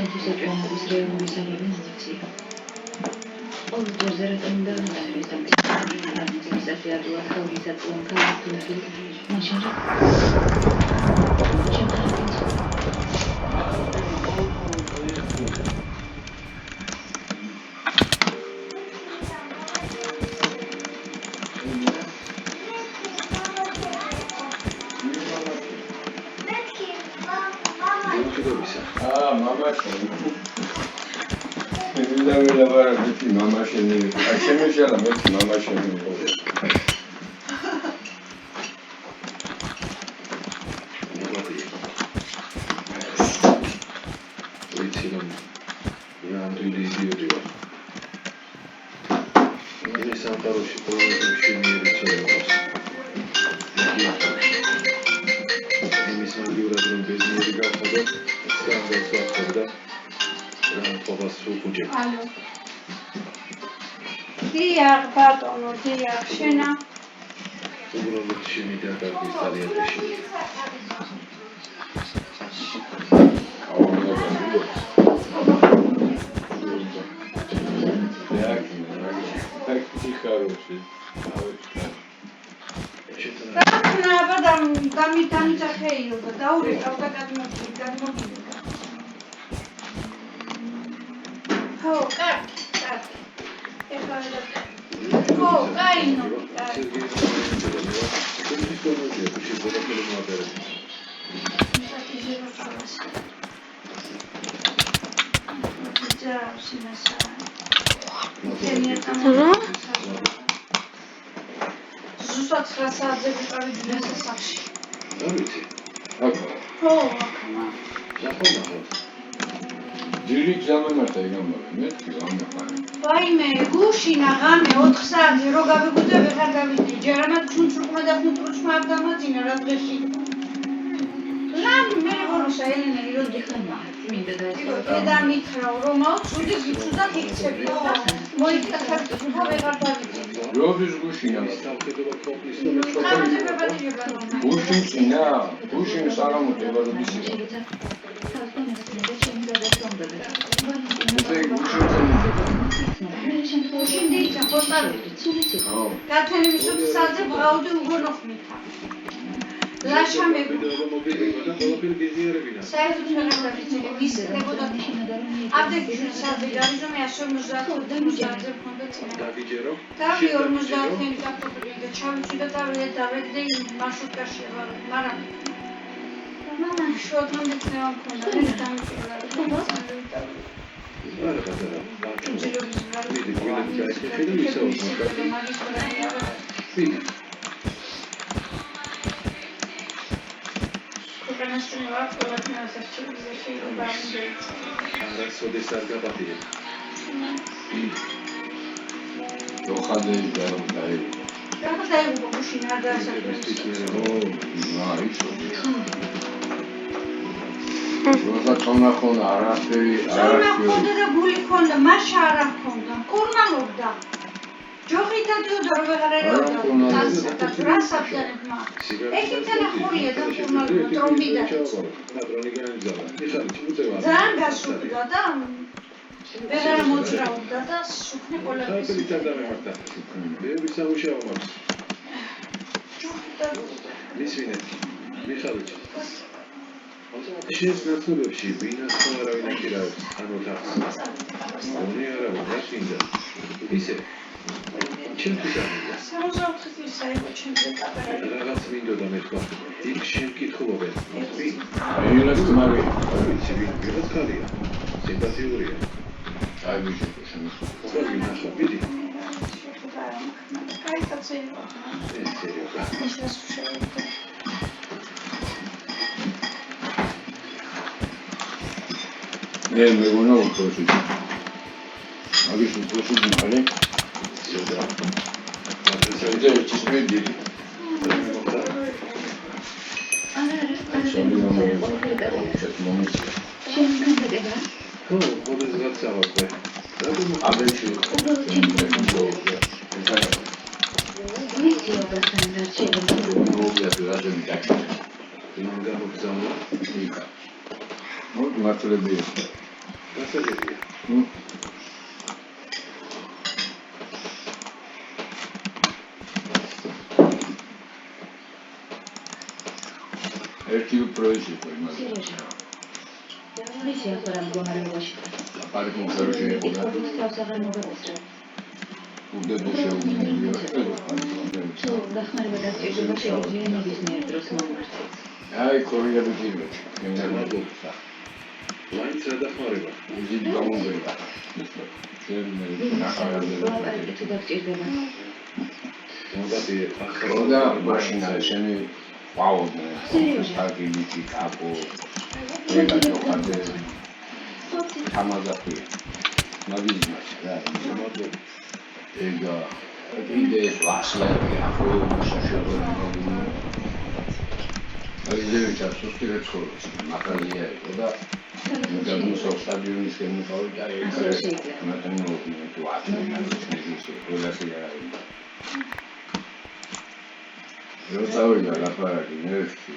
ჩემთვის ეჭვიანობის რეალური საბაბი მოიქცია. ყოველ დროზე რატომ უნდა ვიტანოს ადმინისტრაცია ადვილად ხელმისაწვდომ ქალაქში მაშინ რა mama mama sheni ashemi shala meti mama sheni Diğer pardon, diğer şuna. უბრალოდ შემიძლია დაგვის ძალიან შეში. Vaime, guşina game 4 saatი რო გავიგუძე ვეღარ გავიდი. ჯერამად ჩუნჩუკმა და ხუნტრუჩმა არ დამაძინა რა დღეში. რამ მე ვოროშა ელენე რო დიხნა. მინდა და მითხრა რომ ცუდი გიწუდა იქცები. მოიკითხა თვითონ ვეღარ დავიდი. როდის გუშინა? გამარჯვება. გუშინა, გუშინ საღამოთება როდის იყო? Şimdi postlar Katani Yusuf sadece Braudu Ugonofmita. Lasciami Sai tutto una cosa che visse le voto Avde che sadece Garizo mi ha sormuzato da muzato დაგიჯერო Tavi ormuzato in capo perché ciao ci da tavole da vedere marșutka și mara Mama șot nu de ne am არა ბატონო მიდი გულები გაიქცე და მისაუბროთ მიდი არა სოდეს არ გაბადია რო ხადე დარო დაი რა დაიღო გუშინ არ როცა თონა ხონა არაფერი არაფერი და გული ხონდა მაშა არ ხონდა კურნალობდა ჯოხითა დიოდა რომ ვეღარ ერეოდა რა საფიანებმა ეხითა ხურია და კურნალობდა ტრომბიდა ნატრონი განაგზავნა ეხლა ჩუწევა ძალიან გასულა და ვეღარ მოძრაობდა და სუქნე ყოლები ხალხი დამემართა მე ვისამუშაო მაქვს მისვინეთ მიხალიჩი შენს ნაცნობებში ვინას ხო არავინ აკირავებს ან ოთახს მონი არა რა შინდა ისე ჩემთვის ამია 64 წლისა იყო ჩემზე კაპერა რაღაც მინდოდა მე თქვა იქ შენ კითხულობენ ვინ ეილას თმარი ვიცი ვინ ვიღაც ხალია სიმპათიურია აი ვიჟე შენ სწორი ნახო მიდი კაი კაცი იყო სერიოზა ისეს შეიძლება მე მეგონა უბრალოდ აგის უბრალოდ მიყოლე ზედა ზედა ჩისმედი ხოდეს გაცავდა აბეში ვიცი რომ შეიძლება მოგიადო რაზემი დაკეთე იმან გამოგზავნა იქა მოდი მართლები გასაგებია. ერთი უფრო ის იყო იმას. ისე ახლა რა მდგომარეობაში. პარკი მქარში იყო და თავს აღარ მოგაწესრა. უდაბო შეუძინებია. თუ დახმარება დასჭირდება შეუძლია ნებისმიერ დროს მომართოს. აი კორიები პირველში. მადლობა. მაინც რა დახმარება? ვიზით გამომბერდა. ჩვენ ნახავარდები. თუ დასჭირდება. მოდადი ახლა და მაშინა შენი ვაოდნე. პარკი ვიჩი კაპო. ეგა ჯოხადე. თამაზაფი. მაგიზმას რა. მადლობა. ეგა იდეა ვასლები ახო შაშობები. აიძები ჩასუსტირე ცხოვრობს. მაღალია იყო და გამოსავ სტადიონის გემოვიდა და ეგრე მათემატიკა თუ ათმეტი ყველასი არა იყო. როწავიდა ლაპარაკი ნერვში.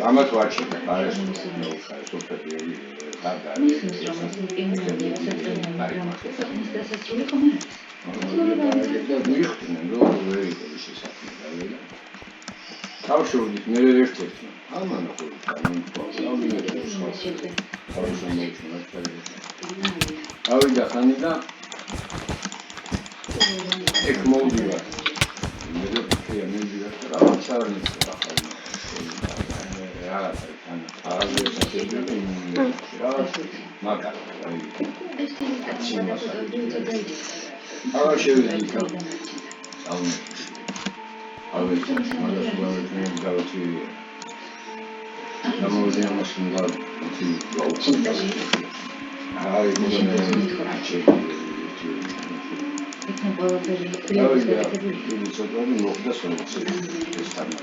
ამათ ვაჩერდა არის მოუხარ სოფები ხარდა. მისმის რომ ეს იმენია საერთოდ მაგრამ დასასრული ხომ არის? მიხვდნენ რომ ვერ იყო ის საქმე და თავშოვდით მე ერთ-ერთი ამან ხო ავიდა ხანი და ეგ მოვდივარ მე მივიდივარ და რაღაცა არ მიცხრა ხალხი რაღაცა თან აღარ შეგვიძლია მაგარი აი ეს თვითონ აღარ შევიდიქა ავეჭა მაგასვლავე გავთი გამოვიდა მასინდა თი გაუწევდა აი მე იქნებ ყველაფერი პრიორიტეტები გავიდა ის ოთარი მოხდა სოლიცი ეს თამა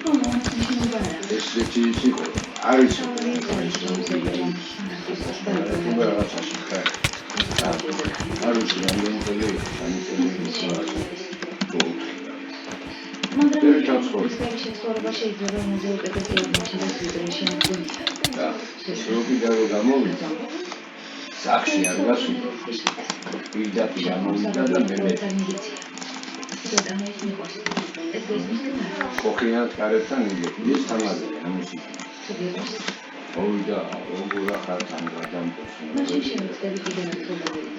ეს ის იყო არის რაღაცაში ხარ არის რამდენი მაგრამ ეს შეცვლილება შეიძლება მუზეუმებში აღმოჩნდეს ვიდრე შემდგომია. და შრობიდან რომ გამოვიდა სახში არ გასულა პირდაპირ გამოვიდა და მე ხოქრიანად კარებთან იგები ეს თამაზია ამისი მოვიდა როგორ ახარ თან გადამწოს მაშინ შემიძლია კიდევ ერთხელ გავიგებ.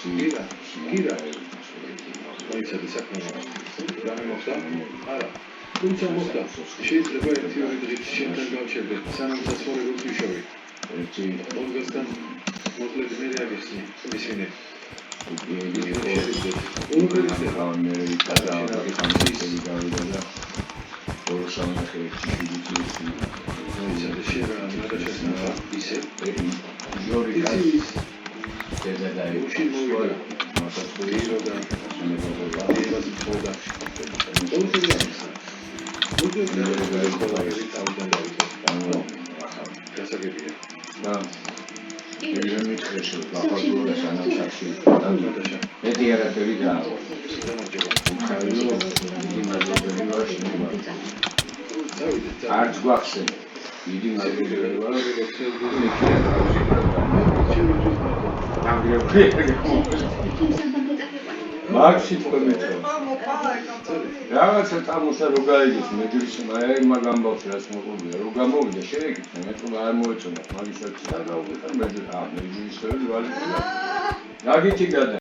გირა მოიცადი საქმე რა მოხდა? არა თუმცა მოხდა შეიძლება ერთი ორი დღით შენთან გავჩერდე სანამ საცხოვრებელს ვიშოვი ერთი მოგესთან მოკლედ მე რეაგირსნი ისინი არც გვახსენე დიდი მაგალითად მაგში თქვენით რაღაცა წამოსა რო გაიგეს მეჯრის აი მაგ ამბავს რაც მოყოლია რო გამოვიდა შეეკითხა მე თქო არ მოეწონა მაგისაც და გავუყარ მეჯრის ვალი და გაგიჩი გადა